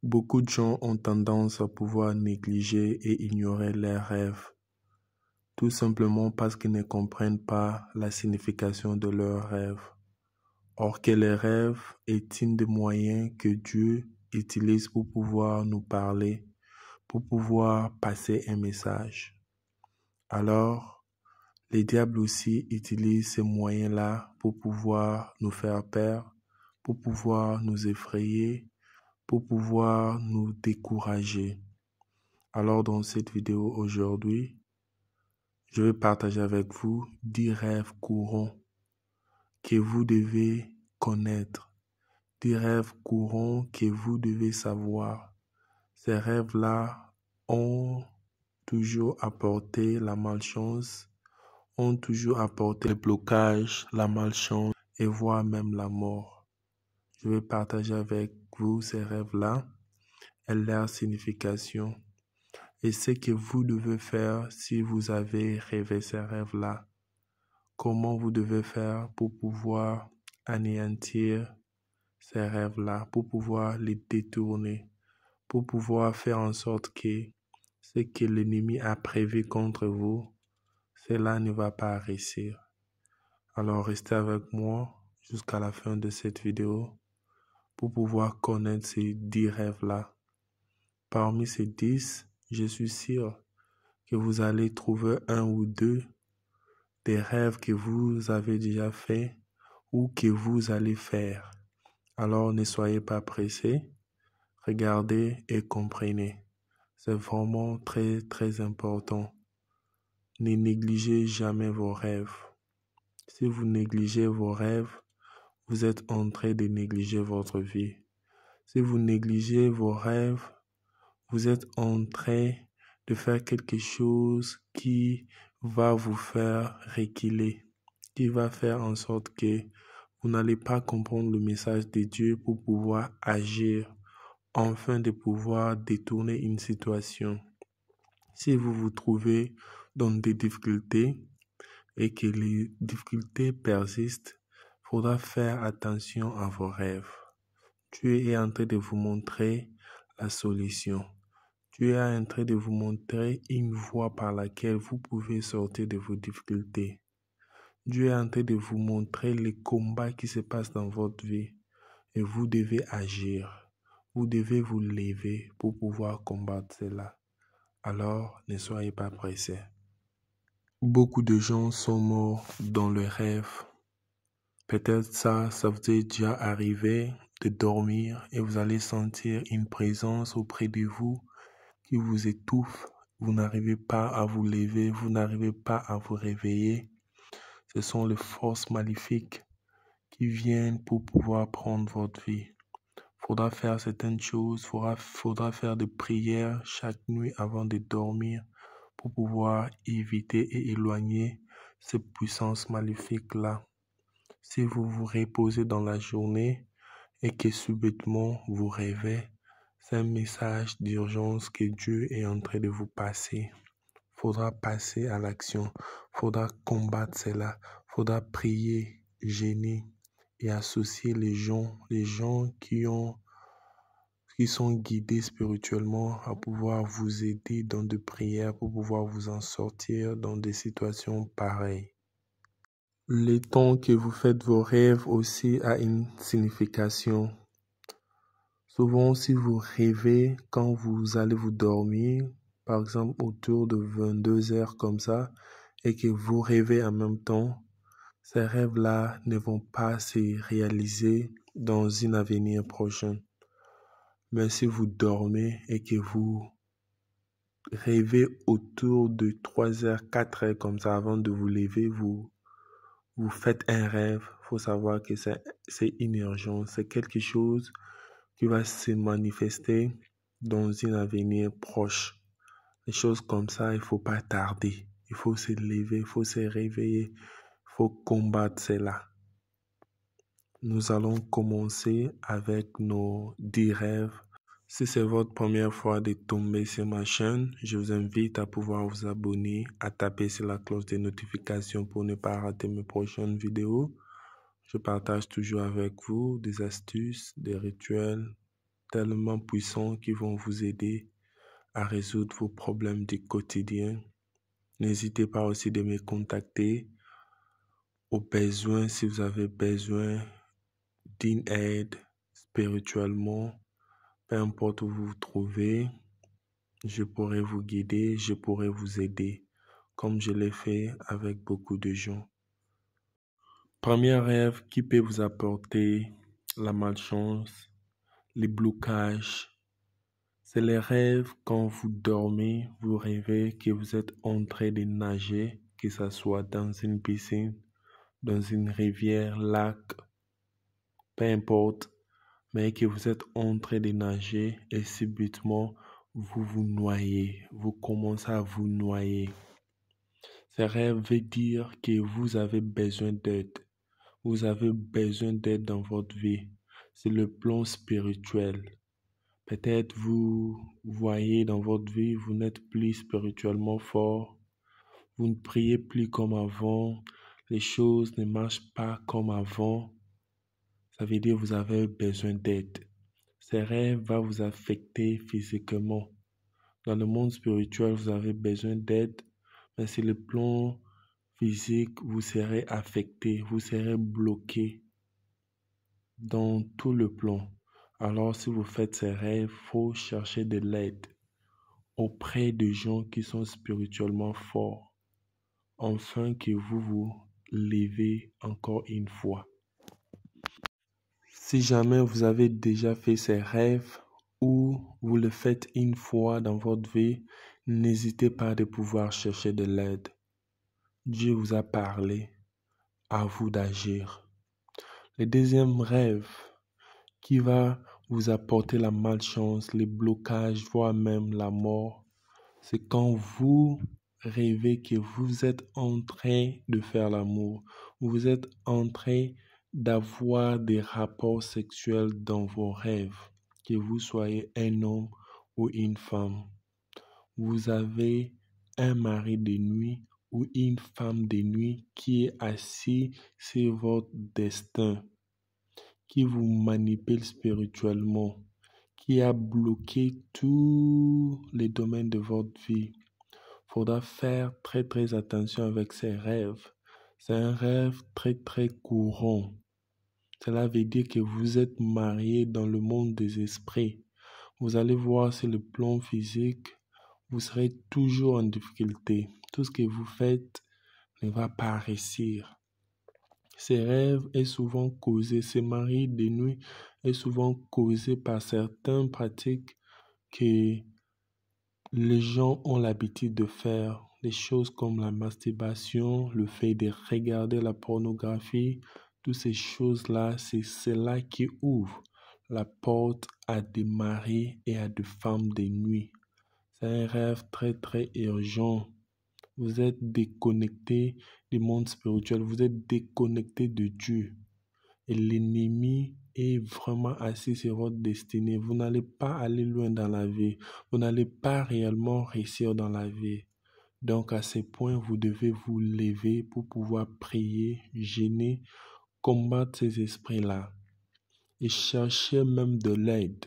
Beaucoup de gens ont tendance à pouvoir négliger et ignorer leurs rêves, tout simplement parce qu'ils ne comprennent pas la signification de leurs rêves. Or que les rêves est un des moyens que Dieu utilise pour pouvoir nous parler, pour pouvoir passer un message. Alors, les diables aussi utilisent ces moyens-là pour pouvoir nous faire peur, pour pouvoir nous effrayer, pour pouvoir nous décourager. Alors, dans cette vidéo aujourd'hui, je vais partager avec vous 10 rêves courants que vous devez connaître, 10 rêves courants que vous devez savoir. Ces rêves-là ont toujours apporté la malchance, ont toujours apporté le blocage, la malchance et voire même la mort. Je vais partager avec vous ces rêves-là et leur signification et ce que vous devez faire si vous avez rêvé ces rêves-là. Comment vous devez faire pour pouvoir anéantir ces rêves-là, pour pouvoir les détourner, pour pouvoir faire en sorte que ce que l'ennemi a prévu contre vous, cela ne va pas réussir. Alors restez avec moi jusqu'à la fin de cette vidéo pour pouvoir connaître ces 10 rêves-là. Parmi ces 10, je suis sûr que vous allez trouver un ou deux des rêves que vous avez déjà faits ou que vous allez faire. Alors ne soyez pas pressés, regardez et comprenez. C'est vraiment très très important. Ne négligez jamais vos rêves. Si vous négligez vos rêves, vous êtes en train de négliger votre vie. Si vous négligez vos rêves, vous êtes en train de faire quelque chose qui va vous faire reculer, qui va faire en sorte que vous n'allez pas comprendre le message de Dieu pour pouvoir agir, afin de pouvoir détourner une situation. Si vous vous trouvez dans des difficultés et que les difficultés persistent, il faudra faire attention à vos rêves. Dieu est en train de vous montrer la solution. Dieu est en train de vous montrer une voie par laquelle vous pouvez sortir de vos difficultés. Dieu est en train de vous montrer les combats qui se passent dans votre vie et vous devez agir. Vous devez vous lever pour pouvoir combattre cela. Alors, ne soyez pas pressés. Beaucoup de gens sont morts dans le rêve. Peut-être ça vous est déjà arrivé de dormir et vous allez sentir une présence auprès de vous qui vous étouffe. Vous n'arrivez pas à vous lever, vous n'arrivez pas à vous réveiller. Ce sont les forces maléfiques qui viennent pour pouvoir prendre votre vie. Faudra faire certaines choses, faudra faire des prières chaque nuit avant de dormir pour pouvoir éviter et éloigner ces puissances maléfiques-là. Si vous vous reposez dans la journée et que subitement vous rêvez, c'est un message d'urgence que Dieu est en train de vous passer. Faudra passer à l'action, faudra combattre cela, faudra prier, gêner et associer les gens qui sont guidés spirituellement à pouvoir vous aider dans des prières pour pouvoir vous en sortir dans des situations pareilles. Le temps que vous faites vos rêves aussi a une signification. Souvent, si vous rêvez quand vous allez vous dormir, par exemple autour de 22 heures comme ça, et que vous rêvez en même temps, ces rêves-là ne vont pas se réaliser dans un avenir prochain. Mais si vous dormez et que vous rêvez autour de 3 heures, 4 heures comme ça, avant de vous lever, vous faites un rêve, il faut savoir que c'est une urgence, c'est quelque chose qui va se manifester dans un avenir proche. Les choses comme ça, il ne faut pas tarder. Il faut se lever, il faut se réveiller, il faut combattre cela. Nous allons commencer avec nos 10 rêves. Si c'est votre première fois de tomber sur ma chaîne, je vous invite à pouvoir vous abonner, à taper sur la cloche de notification pour ne pas rater mes prochaines vidéos. Je partage toujours avec vous des astuces, des rituels tellement puissants qui vont vous aider à résoudre vos problèmes du quotidien. N'hésitez pas aussi de me contacter au besoin si vous avez besoin d'une aide spirituellement, peu importe où vous vous trouvez, je pourrai vous guider, je pourrai vous aider, comme je l'ai fait avec beaucoup de gens. Premier rêve qui peut vous apporter la malchance, les blocages, c'est les rêves quand vous dormez, vous rêvez que vous êtes en train de nager, que ce soit dans une piscine, dans une rivière, lac, peu importe, mais que vous êtes en train de nager et subitement vous vous noyez, vous commencez à vous noyer. Ce rêve veut dire que vous avez besoin d'aide. Vous avez besoin d'aide dans votre vie. C'est le plan spirituel. Peut-être vous voyez dans votre vie, vous n'êtes plus spirituellement fort. Vous ne priez plus comme avant. Les choses ne marchent pas comme avant. Ça veut dire que vous avez besoin d'aide. Ces rêves vont vous affecter physiquement. Dans le monde spirituel, vous avez besoin d'aide, mais sur le plan physique, vous serez affecté, vous serez bloqué dans tout le plan. Alors, si vous faites ces rêves, il faut chercher de l'aide auprès de gens qui sont spirituellement forts, afin que vous vous levez encore une fois. Si jamais vous avez déjà fait ces rêves ou vous le faites une fois dans votre vie, n'hésitez pas de pouvoir chercher de l'aide. Dieu vous a parlé, à vous d'agir. Le deuxième rêve qui va vous apporter la malchance, les blocages, voire même la mort, c'est quand vous rêvez que vous êtes en train de faire l'amour, vous êtes en train d'avoir des rapports sexuels dans vos rêves, que vous soyez un homme ou une femme. Vous avez un mari de nuit ou une femme de nuit qui est assis sur votre destin, qui vous manipule spirituellement, qui a bloqué tous les domaines de votre vie. Il faudra faire très attention avec ces rêves. C'est un rêve très courant. Cela veut dire que vous êtes marié dans le monde des esprits. Vous allez voir sur le plan physique, vous serez toujours en difficulté. Tout ce que vous faites ne va pas réussir. Ces rêves est souvent causé, ces maris de nuit est souvent causé par certaines pratiques que les gens ont l'habitude de faire. Des choses comme la masturbation, le fait de regarder la pornographie, toutes ces choses-là, c'est cela qui ouvre la porte à des maris et à des femmes de nuit. C'est un rêve très urgent. Vous êtes déconnecté du monde spirituel, vous êtes déconnecté de Dieu. Et l'ennemi est vraiment assis sur votre destinée. Vous n'allez pas aller loin dans la vie. Vous n'allez pas réellement réussir dans la vie. Donc à ce point, vous devez vous lever pour pouvoir prier, jeûner, combattre ces esprits-là. Et chercher même de l'aide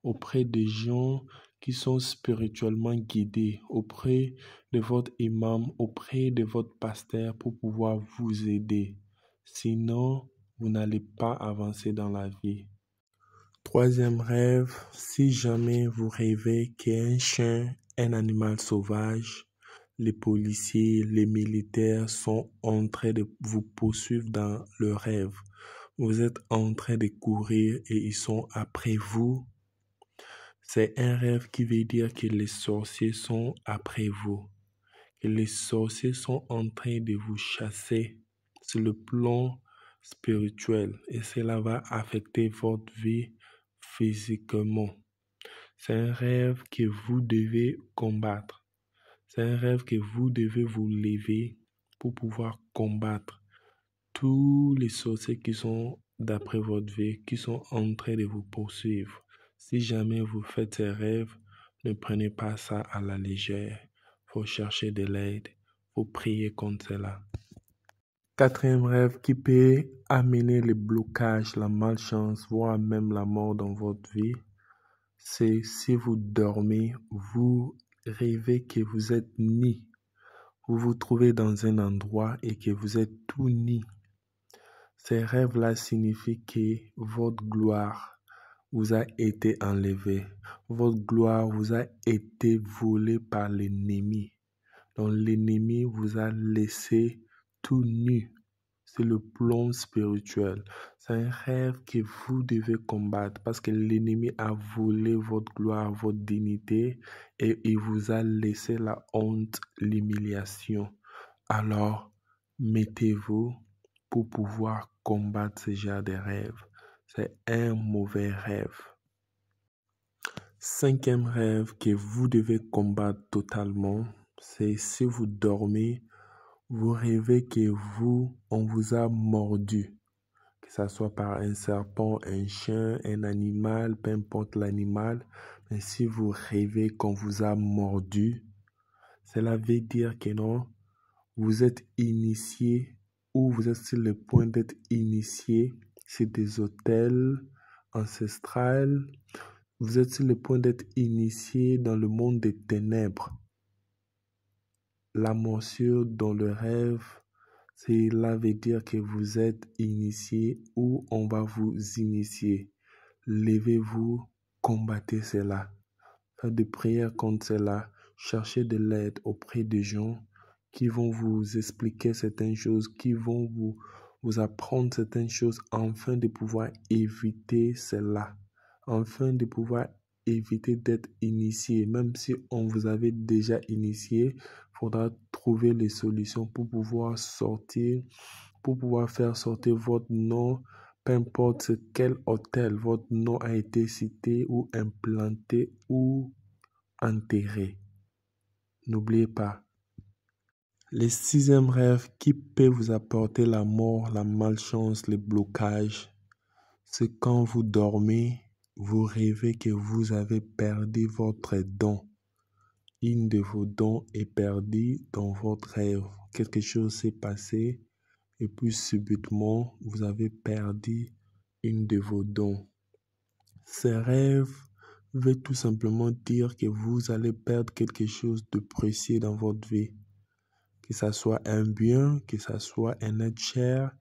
auprès des gens qui sont spirituellement guidés, auprès de votre imam, auprès de votre pasteur pour pouvoir vous aider. Sinon, vous n'allez pas avancer dans la vie. Troisième rêve, si jamais vous rêvez qu'un chien, un animal sauvage, les policiers, les militaires sont en train de vous poursuivre dans le rêve. Vous êtes en train de courir et ils sont après vous. C'est un rêve qui veut dire que les sorciers sont après vous. Que les sorciers sont en train de vous chasser sur le plan spirituel et cela va affecter votre vie physiquement. C'est un rêve que vous devez combattre. C'est un rêve que vous devez vous lever pour pouvoir combattre tous les sorciers qui sont d'après votre vie, qui sont en train de vous poursuivre. Si jamais vous faites ces rêves, ne prenez pas ça à la légère. Il faut chercher de l'aide. Il faut prier contre cela. Quatrième rêve qui peut amener le blocage, la malchance, voire même la mort dans votre vie, c'est si vous dormez, vous rêvez que vous êtes nu. Vous vous trouvez dans un endroit et que vous êtes tout nu. Ces rêves-là signifient que votre gloire vous a été enlevée. Votre gloire vous a été volée par l'ennemi. Donc l'ennemi vous a laissé tout nu. C'est le plan spirituel. C'est un rêve que vous devez combattre parce que l'ennemi a volé votre gloire, votre dignité et il vous a laissé la honte, l'humiliation. Alors, mettez-vous pour pouvoir combattre ce genre de rêve. C'est un mauvais rêve. Cinquième rêve que vous devez combattre totalement, c'est si vous dormez, vous rêvez que on vous a mordu, que ce soit par un serpent, un chien, un animal, peu importe l'animal, mais si vous rêvez qu'on vous a mordu, cela veut dire que non, vous êtes initié ou vous êtes sur le point d'être initié sur des autels ancestrales. Vous êtes sur le point d'être initié dans le monde des ténèbres. La morsure dans le rêve, cela veut dire que vous êtes initié ou on va vous initier. Levez-vous, combattez cela. Faites des prières contre cela. Cherchez de l'aide auprès des gens qui vont vous expliquer certaines choses, qui vont vous apprendre certaines choses afin de pouvoir éviter cela, afin de pouvoir éviter d'être initié. Même si on vous avait déjà initié, il faudra trouver les solutions pour pouvoir sortir, pour pouvoir faire sortir votre nom, peu importe quel hôtel votre nom a été cité ou implanté ou enterré. N'oubliez pas. Le sixième rêve qui peut vous apporter la mort, la malchance, le blocage, c'est quand vous dormez, vous rêvez que vous avez perdu votre don. Une de vos dons est perdue dans votre rêve. Quelque chose s'est passé et puis subitement, vous avez perdu une de vos dons. Ce rêve veut tout simplement dire que vous allez perdre quelque chose de précieux dans votre vie. Que ce soit un bien, que ce soit un être cher,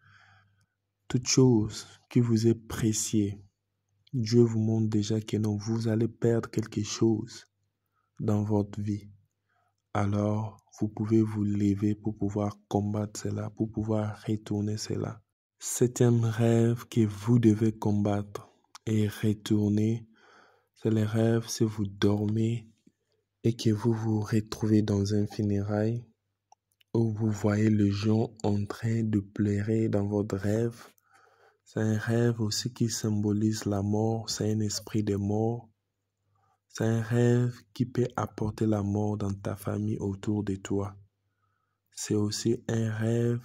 toute chose qui vous est précieux. Dieu vous montre déjà que non, vous allez perdre quelque chose dans votre vie. Alors, vous pouvez vous lever pour pouvoir combattre cela, pour pouvoir retourner cela. Septième rêve que vous devez combattre et retourner, c'est le rêve si vous dormez et que vous vous retrouvez dans un funérail où vous voyez les gens en train de pleurer dans votre rêve. C'est un rêve aussi qui symbolise la mort, c'est un esprit de mort. C'est un rêve qui peut apporter la mort dans ta famille autour de toi. C'est aussi un rêve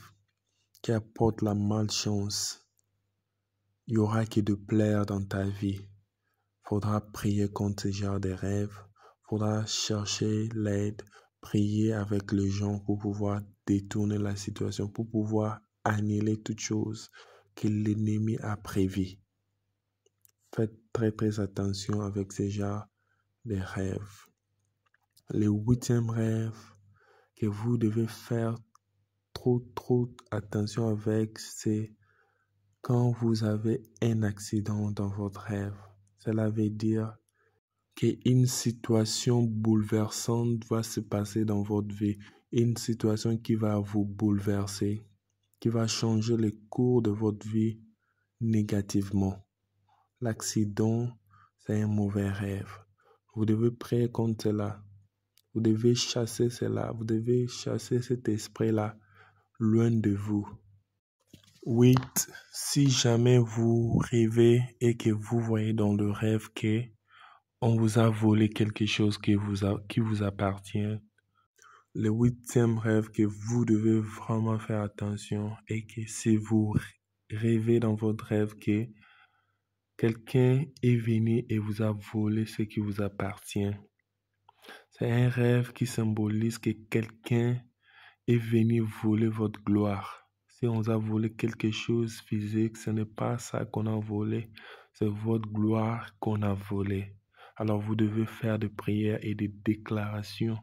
qui apporte la malchance. Il y aura que de pleurs dans ta vie. Faudra prier contre ce genre de rêves. Faudra chercher l'aide, prier avec les gens pour pouvoir détourner la situation, pour pouvoir annuler toute chose que l'ennemi a prévu. Faites très très attention avec ce genre de rêves. Le huitième rêve que vous devez faire trop attention avec, c'est quand vous avez un accident dans votre rêve. Cela veut dire qu'une situation bouleversante va se passer dans votre vie. Une situation qui va vous bouleverser, qui va changer le cours de votre vie négativement. L'accident, c'est un mauvais rêve. Vous devez prier contre cela. Vous devez chasser cela. Vous devez chasser cet esprit-là loin de vous. 8. Si jamais vous rêvez et que vous voyez dans le rêve que on vous a volé quelque chose qui vous appartient, le huitième rêve que vous devez vraiment faire attention est que si vous rêvez dans votre rêve que quelqu'un est venu et vous a volé ce qui vous appartient, c'est un rêve qui symbolise que quelqu'un est venu voler votre gloire. Si on vous a volé quelque chose physique, ce n'est pas ça qu'on a volé, c'est votre gloire qu'on a volé. Alors vous devez faire des prières et des déclarations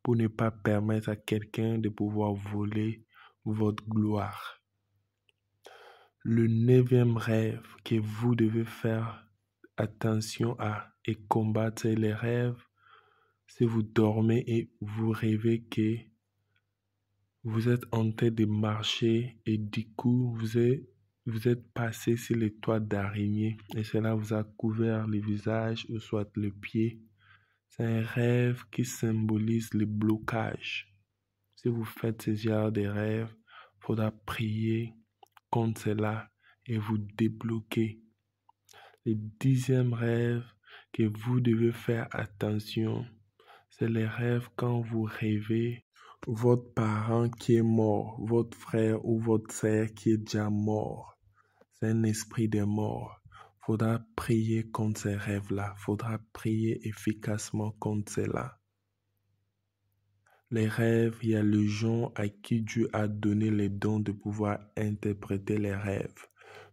pour ne pas permettre à quelqu'un de pouvoir voler votre gloire. Le 9e rêve que vous devez faire attention à et combattre les rêves, si vous dormez et vous rêvez que vous êtes en train de marcher et du coup vous êtes passé sur les toits d'araignée et cela vous a couvert le visage ou soit le pied. C'est un rêve qui symbolise le blocage. Si vous faites ce genre de rêve, il faudra prier contre cela et vous débloquer. Le 10e rêve que vous devez faire attention, c'est les rêves quand vous rêvez votre parent qui est mort, votre frère ou votre sœur qui est déjà mort. C'est un esprit de mort. Faudra prier contre ces rêves-là. Faudra prier efficacement contre cela. Les rêves, il y a les gens à qui Dieu a donné les dons de pouvoir interpréter les rêves.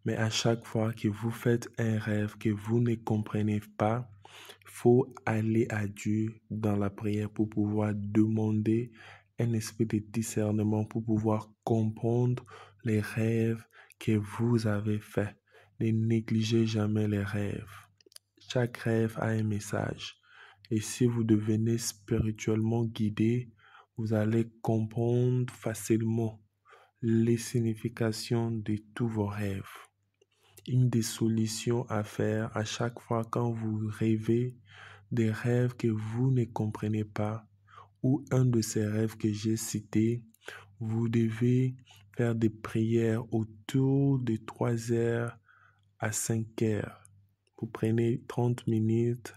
Mais à chaque fois que vous faites un rêve que vous ne comprenez pas, il faut aller à Dieu dans la prière pour pouvoir demander un esprit de discernement pour pouvoir comprendre les rêves que vous avez faits. Ne négligez jamais les rêves. Chaque rêve a un message. Et si vous devenez spirituellement guidé, vous allez comprendre facilement les significations de tous vos rêves. Une des solutions à faire à chaque fois quand vous rêvez des rêves que vous ne comprenez pas ou un de ces rêves que j'ai cités, vous devez faire des prières autour de 3 heures à 5 heures. Vous prenez 30 minutes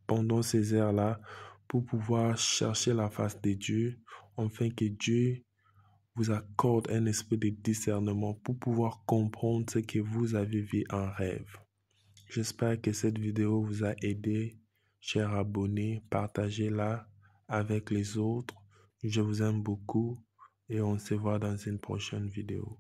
pendant ces heures-là pour pouvoir chercher la face de Dieu, afin que Dieu vous accorde un esprit de discernement pour pouvoir comprendre ce que vous avez vu en rêve. J'espère que cette vidéo vous a aidé. Chers abonnés, partagez-la avec les autres. Je vous aime beaucoup et on se voit dans une prochaine vidéo.